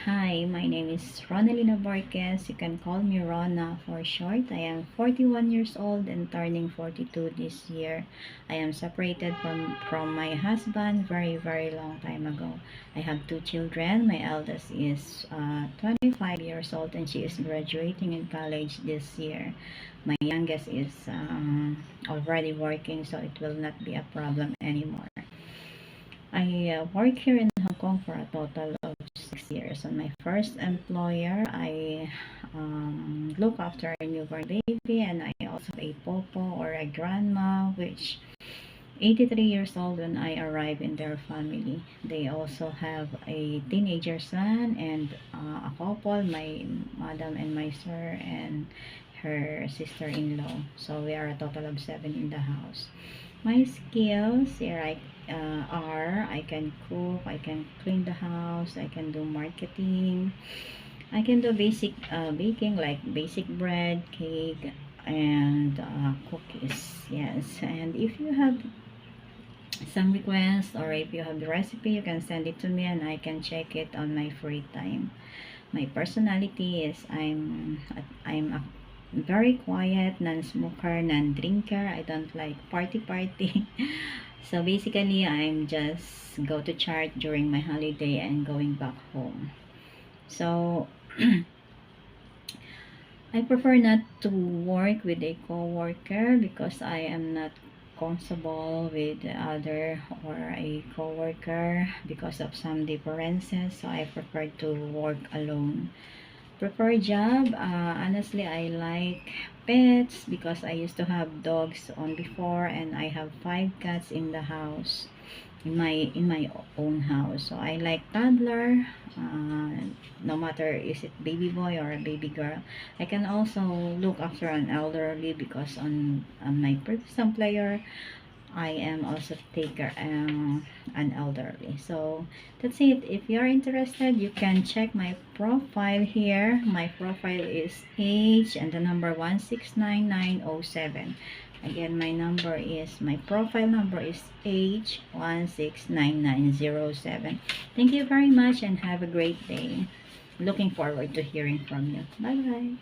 Hi, my name is Ronalina Borges. You can call me Rona for short. I am 41 years old and turning 42 this year. I am separated from my husband very long time ago. I have two children. My eldest is 25 years old and she is graduating in college this year. My youngest is already working, so it will not be a problem anymore. I work here in Hong Kong for a total of 6 years. On my first employer, I look after a newborn baby, and I also a popo or a grandma, which 83 years old when I arrive in their family. They also have a teenager son and a couple, my madam and my sir and her sister-in-law. So we are a total of 7 in the house. My skills here are I can cook, I can clean the house, I can do marketing, I can do basic baking like basic bread, cake, and cookies. Yes, and if you have some requests or if you have the recipe, you can send it to me and I can check it on my free time. My personality is I'm a very quiet, non-smoker, non-drinker. I don't like party. So basically, I'm just go to church during my holiday and going back home. So I prefer not to work with a coworker because I am not comfortable with the other or a coworker because of some differences. So I prefer to work alone. Preferred job, honestly, I like pets because I used to have dogs on before and I have 5 cats in the house, in my own house. So I like toddler, no matter is it baby boy or a baby girl. I can also look after an elderly because on my previous employer I am also taker an elderly. So that's it. If you are interested, you can check my profile here. My profile is age and the number 169907. Again, my profile number is age 169907. Thank you very much and have a great day. Looking forward to hearing from you. Bye bye.